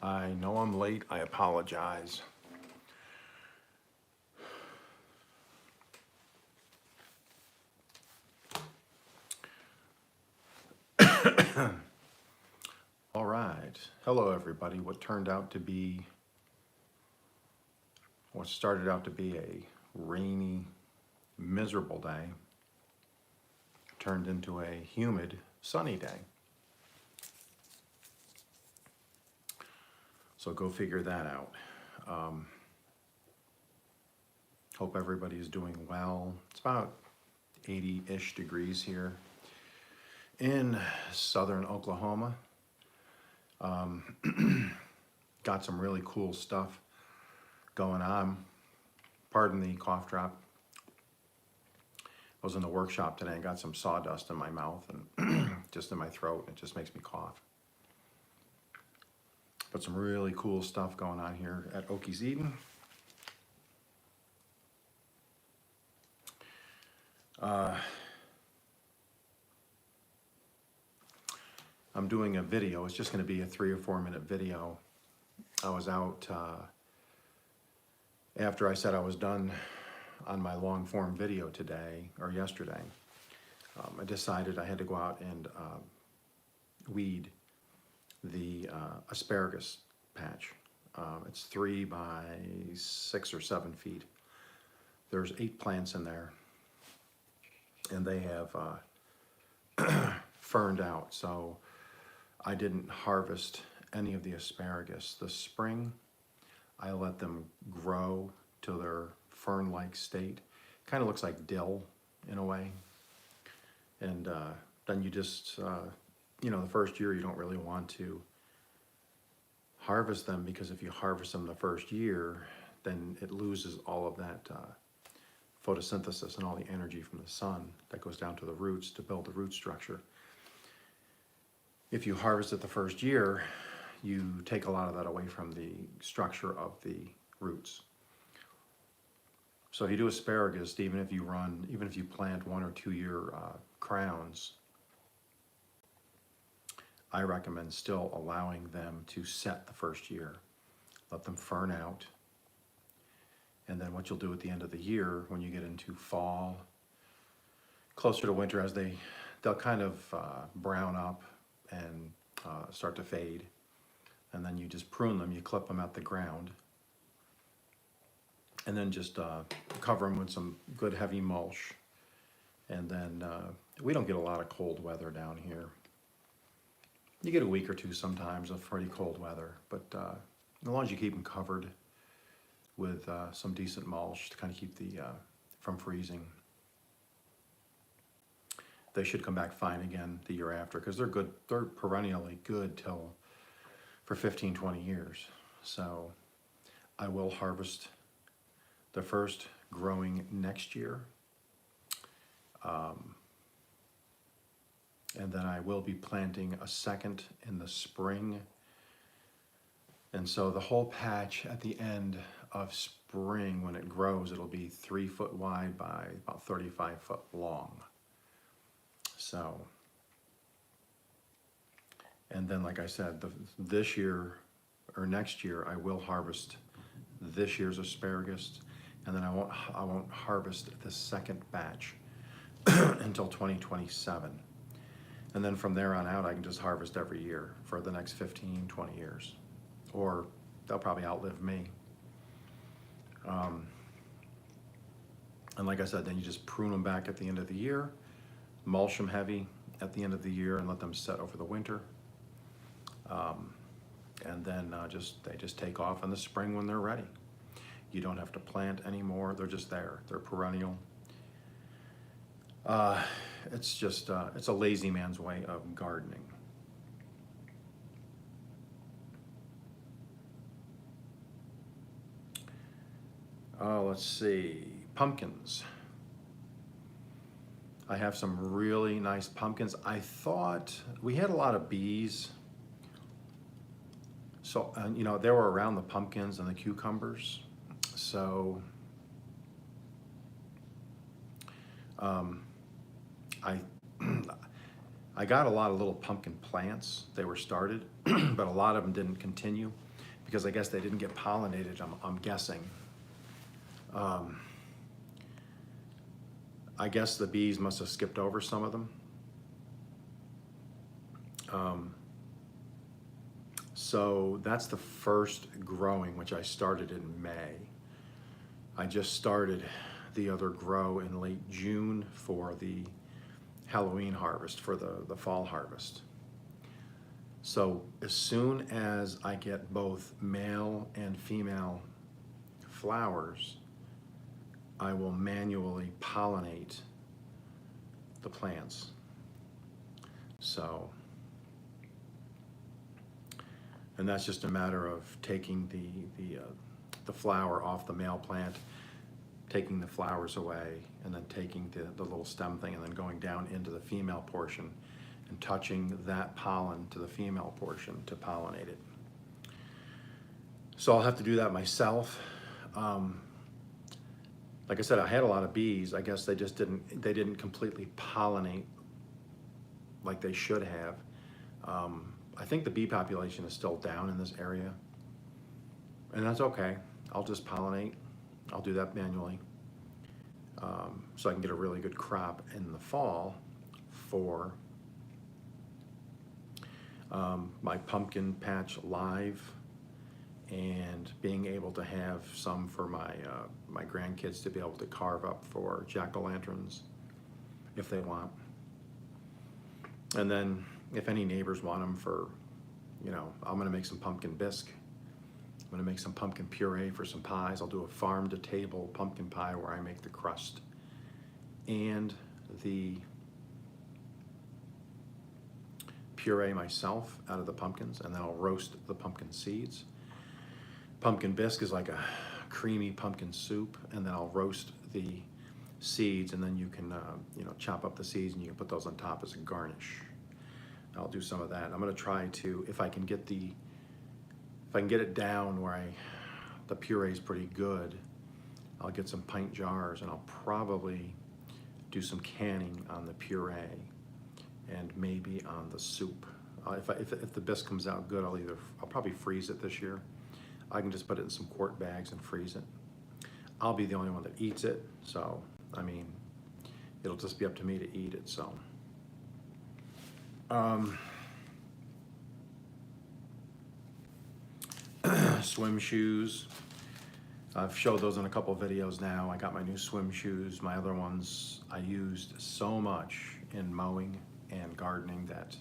I know I'm late. I apologize. All right. Hello, everybody. What started out to be a rainy, miserable day turned into a humid, sunny day. So go figure that out. Hope everybody's doing well. It's about 80-ish degrees here in southern Oklahoma. Got some really cool stuff going on. Pardon the cough drop. I was in the workshop today and got some sawdust in my mouth and just in my throat. It just makes me cough. But some really cool stuff going on here at Okies Eden. I'm doing a video. It's just going to be a 3 or 4 minute video. I was out after I said I was done on my long form video today or yesterday. I decided I had to go out and weed the asparagus patch. It's 3 by 6 or 7 feet. There's 8 plants in there, and they have ferned out. So I didn't harvest any of the asparagus. This spring, I let them grow to their fern-like state. Kind of looks like dill in a way. And then you just, the first year you don't really want to harvest them, because if you harvest them the first year, then it loses all of that photosynthesis and all the energy from the sun that goes down to the roots to build the root structure. If you harvest it the first year, you take a lot of that away from the structure of the roots. So if you do asparagus, even if you plant 1 or 2 year crowns, I recommend still allowing them to set the first year. Let them fern out. And then what you'll do at the end of the year, when you get into fall, closer to winter, as they'll kind of brown up and start to fade. And then you just prune them, you clip them at the ground. And then just cover them with some good heavy mulch. And then we don't get a lot of cold weather down here. You get a week or two sometimes of pretty cold weather, but as long as you keep them covered with some decent mulch to kind of keep the from freezing, they should come back fine again the year after, because they're good. They're perennially good for 15, 20 years. So I will harvest the first growing next year. And then I will be planting a second in the spring. And so the whole patch at the end of spring, when it grows, it'll be 3 foot wide by about 35 foot long. So, and then like I said, this year or next year, I will harvest this year's asparagus, and then I won't harvest the second batch until 2027. And then from there on out, I can just harvest every year for the next 15, 20 years. Or they'll probably outlive me. And like I said, then you just prune them back at the end of the year, mulch them heavy at the end of the year, and let them set over the winter. And then they just take off in the spring when they're ready. You don't have to plant anymore. They're just there. They're perennial. It's just, it's a lazy man's way of gardening. Let's see, pumpkins. I have some really nice pumpkins. I thought we had a lot of bees. So, they were around the pumpkins and the cucumbers. So, I got a lot of little pumpkin plants. They were started, but a lot of them didn't continue. because I guess they didn't get pollinated, I'm guessing. I guess the bees must have skipped over some of them. So that's the first growing, which I started in May. I just started the other grow in late June for the Halloween harvest, for the fall harvest. So as soon as I get both male and female flowers, I will manually pollinate the plants. So, and that's just a matter of taking the flower off the male plant, taking the flowers away, and then taking the little stem thing and then going down into the female portion and touching that pollen to the female portion to pollinate it. So I'll have to do that myself. Like I said, I had a lot of bees. I guess they didn't completely pollinate like they should have. I think the bee population is still down in this area, and that's okay. I'll just pollinate. I'll do that manually, so I can get a really good crop in the fall for my pumpkin patch live, and being able to have some for my grandkids to be able to carve up for jack-o'-lanterns if they want. And then if any neighbors want them for, I'm gonna make some pumpkin bisque. I'm gonna make some pumpkin puree for some pies. I'll do a farm-to-table pumpkin pie where I make the crust and the puree myself out of the pumpkins, and then I'll roast the pumpkin seeds. Pumpkin bisque is like a creamy pumpkin soup, and then I'll roast the seeds, and then you can chop up the seeds and you can put those on top as a garnish. I'll do some of that. I'm gonna try to, if I can get it down where the puree is pretty good, I'll get some pint jars and I'll probably do some canning on the puree and maybe on the soup. If the bisque comes out good, I'll probably freeze it this year. I can just put it in some quart bags and freeze it. I'll be the only one that eats it, so it'll just be up to me to eat it. So swim shoes, I've showed those in a couple of videos now. I got my new swim shoes. My other ones I used so much in mowing and gardening that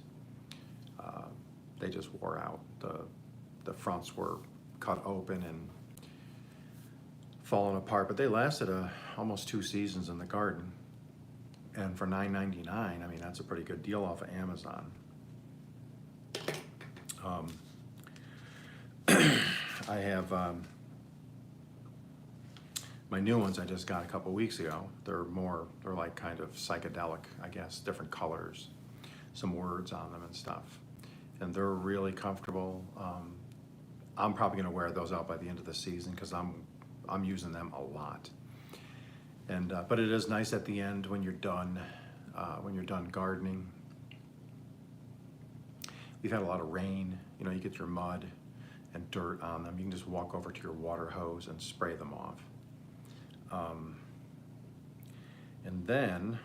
they just wore out. The fronts were cut open and falling apart, but they lasted almost 2 seasons in the garden. And for $9.99, I mean, that's a pretty good deal off of Amazon. I have my new ones I just got a couple weeks ago. They're like kind of psychedelic, I guess, different colors, some words on them and stuff. And they're really comfortable. I'm probably gonna wear those out by the end of the season because I'm using them a lot. And but it is nice at the end when you're done gardening. We've had a lot of rain. You get your mud and dirt on them. You can just walk over to your water hose and spray them off. And then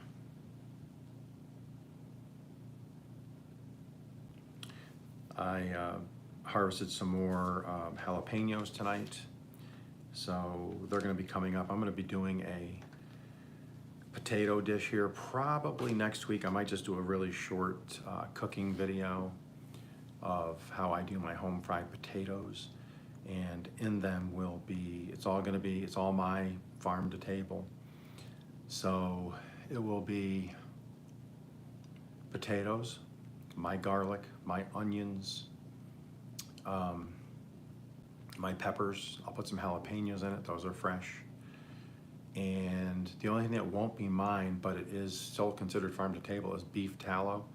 I harvested some more jalapenos tonight. So they're gonna be coming up. I'm gonna be doing a potato dish here probably next week. I might just do a really short cooking video of how I do my home fried potatoes, and in them will be, it's all my farm to table. So it will be potatoes, my garlic, my onions, my peppers. I'll put some jalapenos in it, those are fresh. And the only thing that won't be mine, but it is still considered farm to table, is beef tallow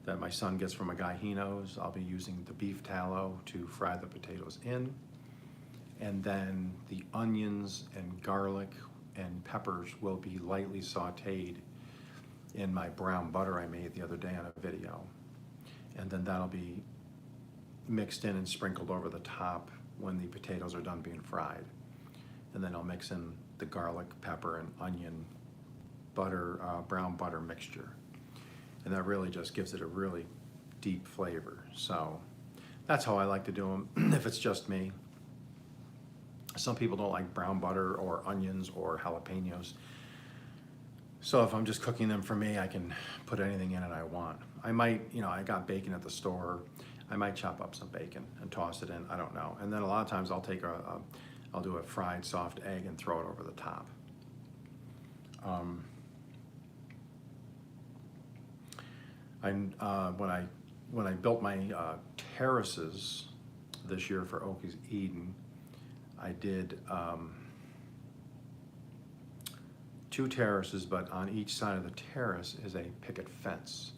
that my son gets from a guy he knows. I'll be using the beef tallow to fry the potatoes in. And then the onions and garlic and peppers will be lightly sauteed in my brown butter I made the other day on a video. And then that'll be mixed in and sprinkled over the top when the potatoes are done being fried. And then I'll mix in the garlic, pepper, and onion butter, brown butter mixture. And that really just gives it a really deep flavor. So that's how I like to do them if it's just me. Some people don't like brown butter or onions or jalapenos. So if I'm just cooking them for me, I can put anything in it I want. I might, I got bacon at the store. I might chop up some bacon and toss it in, I don't know. And then a lot of times I'll take I'll do a fried soft egg and throw it over the top. When I built my terraces this year for Okies Eden, I did 2 terraces, but on each side of the terrace is a picket fence.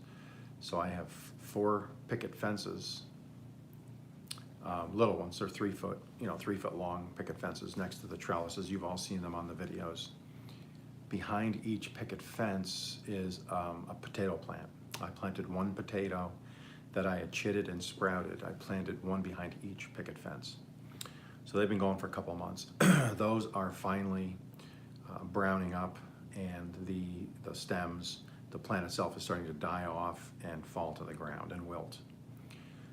So I have 4 picket fences, little ones. They're 3 foot, 3 foot long picket fences next to the trellises. You've all seen them on the videos. Behind each picket fence is a potato plant. I planted 1 potato that I had chitted and sprouted. I planted 1 behind each picket fence. So they've been going for a couple months. Those are finally browning up, and the stems, the plant itself is starting to die off and fall to the ground and wilt.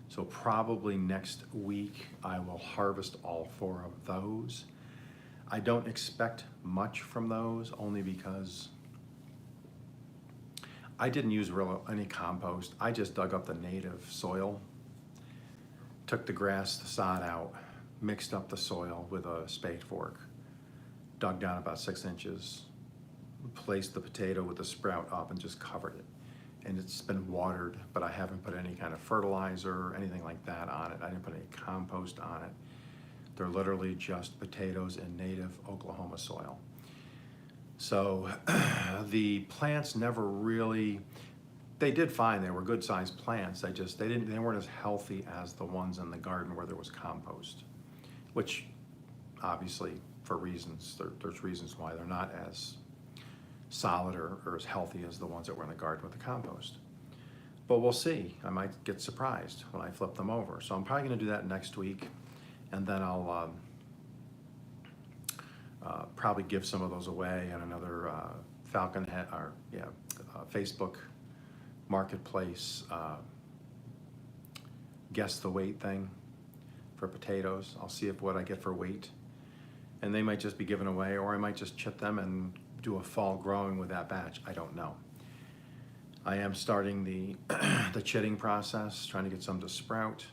So probably next week I will harvest all 4 of those. I don't expect much from those, only because I didn't use any compost. I just dug up the native soil, took the grass, the sod out, mixed up the soil with a spade fork, dug down about 6 inches, placed the potato with the sprout up and just covered it. And it's been watered, but I haven't put any kind of fertilizer or anything like that on it. I didn't put any compost on it. They're literally just potatoes in native Oklahoma soil. So the plants never really, they did fine. They were good sized plants. They weren't as healthy as the ones in the garden where there was compost, which obviously for reasons, there's reasons why they're not as solid or as healthy as the ones that were in the garden with the compost. But we'll see. I might get surprised when I flip them over. So I'm probably going to do that next week, and then I'll probably give some of those away in another Facebook Marketplace guess the weight thing for potatoes. I'll see what I get for weight, and they might just be given away, or I might just chip them and do a fall growing with that batch. I don't know. I am starting the the chitting process, trying to get some to sprout,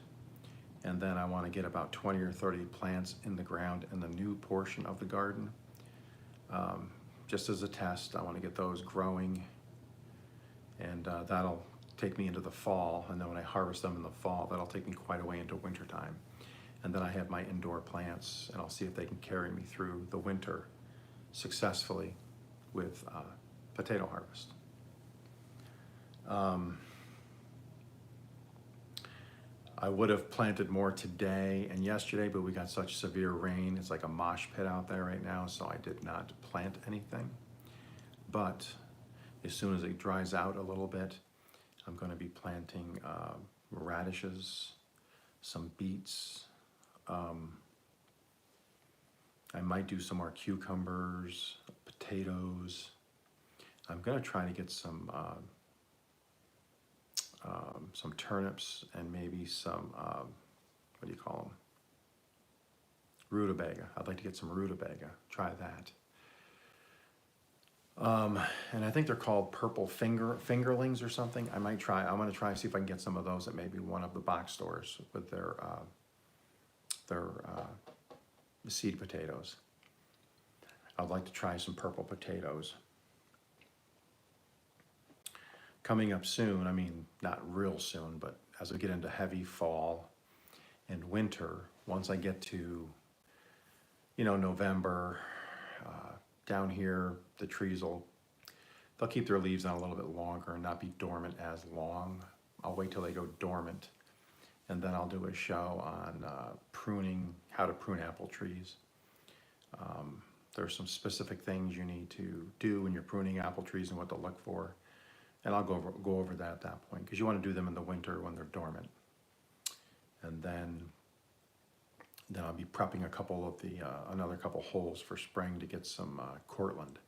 and then I want to get about 20 or 30 plants in the ground in the new portion of the garden. Just as a test, I want to get those growing, and that'll take me into the fall, and then when I harvest them in the fall, that'll take me quite a way into wintertime. And then I have my indoor plants, and I'll see if they can carry me through the winter successfully with potato harvest. I would have planted more today and yesterday, but we got such severe rain. It's like a mosh pit out there right now, so I did not plant anything. But as soon as it dries out a little bit, I'm going to be planting radishes, some beets. I might do some more cucumbers, potatoes. I'm going to try to get some turnips and maybe some, what do you call them? Rutabaga. I'd like to get some rutabaga. Try that. And I think they're called purple fingerlings or something. I'm going to try and see if I can get some of those at maybe one of the box stores with their seed potatoes. I'd like to try some purple potatoes. Coming up soon, I mean, not real soon, but as we get into heavy fall and winter, once I get to, November, down here, the trees they'll keep their leaves on a little bit longer and not be dormant as long. I'll wait till they go dormant, and then I'll do a show on how to prune apple trees. There's some specific things you need to do when you're pruning apple trees and what to look for. And I'll go over that at that point, because you want to do them in the winter when they're dormant. and then I'll be prepping a couple of the another couple holes for spring to get some Cortland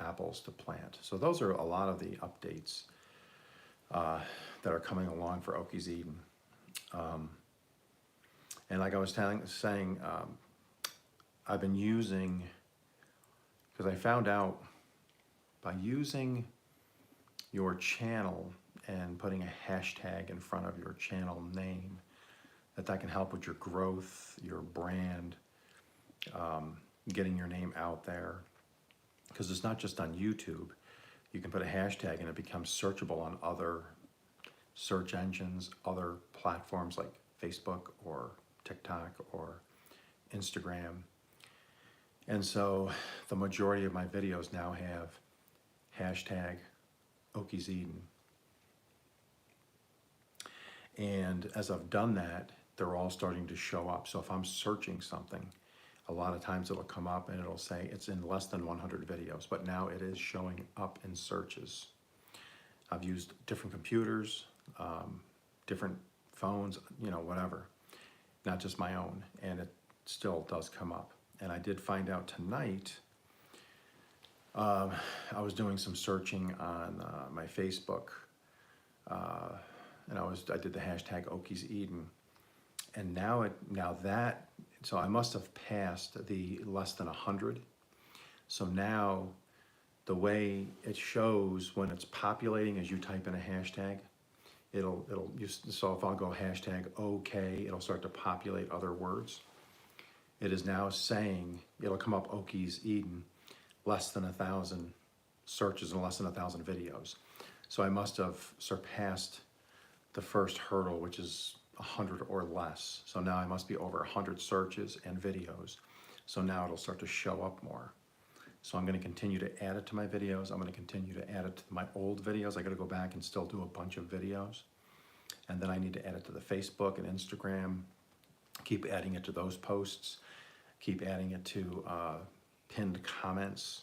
apples to plant. So those are a lot of the updates that are coming along for Okies Eden. And like I was saying, I've been using, because I found out by using your channel and putting a hashtag in front of your channel name, that can help with your growth, your brand, getting your name out there. Because it's not just on YouTube. You can put a hashtag and it becomes searchable on other search engines, other platforms like Facebook or TikTok or Instagram. And so the majority of my videos now have hashtag Okies Eden. And as I've done that, they're all starting to show up. So if I'm searching something, a lot of times it'll come up and it'll say it's in less than 100 videos, but now it is showing up in searches. I've used different computers, different phones, whatever, not just my own, and it still does come up. And I did find out tonight, I was doing some searching on my Facebook, and I did the hashtag Okies Eden, and so I must have passed the less than 100. So now the way it shows when it's populating as you type in a hashtag, so if I'll go hashtag OK, it'll start to populate other words. It is now saying, it'll come up Okies Eden, less than 1,000 searches and less than 1,000 videos. So I must have surpassed the first hurdle, which is 100 or less. So now I must be over 100 searches and videos. So now it'll start to show up more. So I'm going to continue to add it to my videos. I'm going to continue to add it to my old videos. I got to go back and still do a bunch of videos. And then I need to add it to the Facebook and Instagram. Keep adding it to those posts. Keep adding it to pinned comments.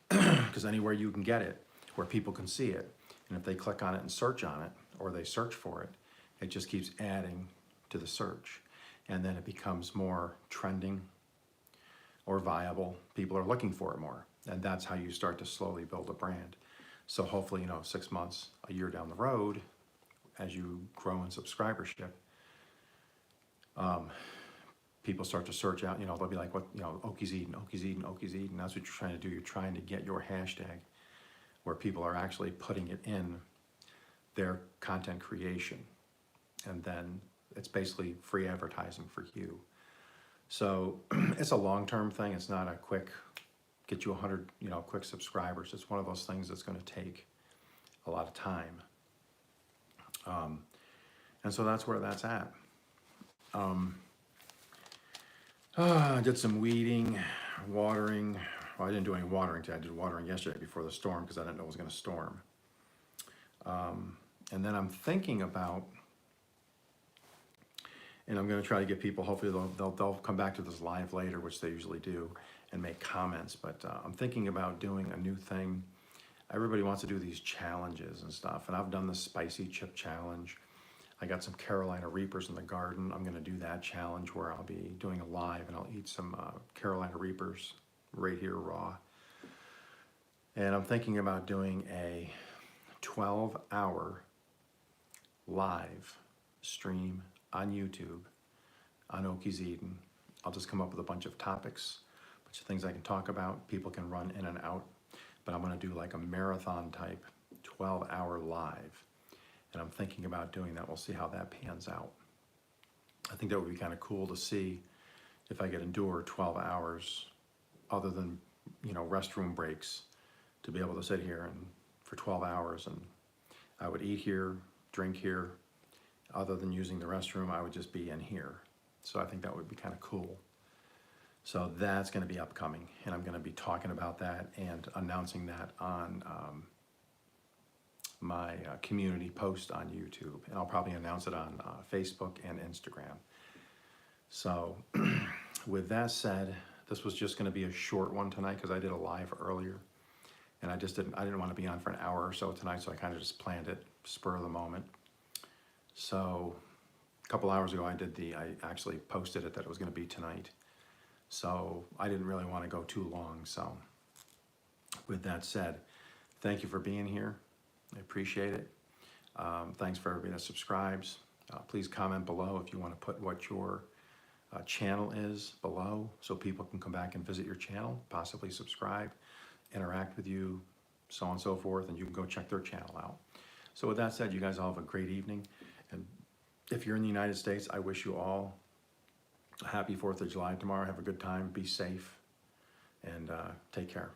Because anywhere you can get it, where people can see it. And if they click on it and search on it, or they search for it, it just keeps adding to the search. And then it becomes more trending or viable. People are looking for it more. And that's how you start to slowly build a brand. So hopefully, 6 months, a year down the road, as you grow in subscribership, people start to search out, they'll be like, Okies Eden, Okies Eden, Okies Eden. That's what you're trying to do. You're trying to get your hashtag where people are actually putting it in their content creation. And then it's basically free advertising for you. So it's a long-term thing. It's not a quick, get you 100, quick subscribers. It's one of those things that's going to take a lot of time. And so that's where that's at. I did some weeding, watering. Well, I didn't do any watering today. I did watering yesterday before the storm because I didn't know it was going to storm. And then I'm thinking about, and I'm going to try to get people, hopefully they'll come back to this live later, which they usually do, and make comments. But I'm thinking about doing a new thing. Everybody wants to do these challenges and stuff, and I've done the spicy chip challenge. I got some Carolina Reapers in the garden. I'm going to do that challenge where I'll be doing a live and I'll eat some Carolina Reapers right here raw. And I'm thinking about doing a 12-hour live stream on YouTube on Okies Eden. I'll just come up with a bunch of topics, a bunch of things I can talk about. People can run in and out, but I'm going to do like a marathon type 12-hour live. And I'm thinking about doing that. We'll see how that pans out. I think that would be kind of cool to see if I could endure 12 hours other than, restroom breaks, to be able to sit here and for 12 hours and I would eat here, drink here. Other than using the restroom, I would just be in here. So I think that would be kind of cool. So that's going to be upcoming, and I'm going to be talking about that and announcing that on my community post on YouTube, and I'll probably announce it on Facebook and Instagram. So with that said, this was just going to be a short one tonight because I did a live earlier, and I didn't want to be on for an hour or so tonight, so I kind of just planned it spur of the moment. So a couple hours ago, I actually posted it that it was going to be tonight. So I didn't really want to go too long. So with that said, thank you for being here. I appreciate it. Thanks for everybody that subscribes. Please comment below if you want to put what your channel is below so people can come back and visit your channel, possibly subscribe, interact with you, so on and so forth, and you can go check their channel out. So with that said, you guys all have a great evening. And if you're in the United States, I wish you all a happy 4th of July tomorrow. Have a good time, be safe, and take care.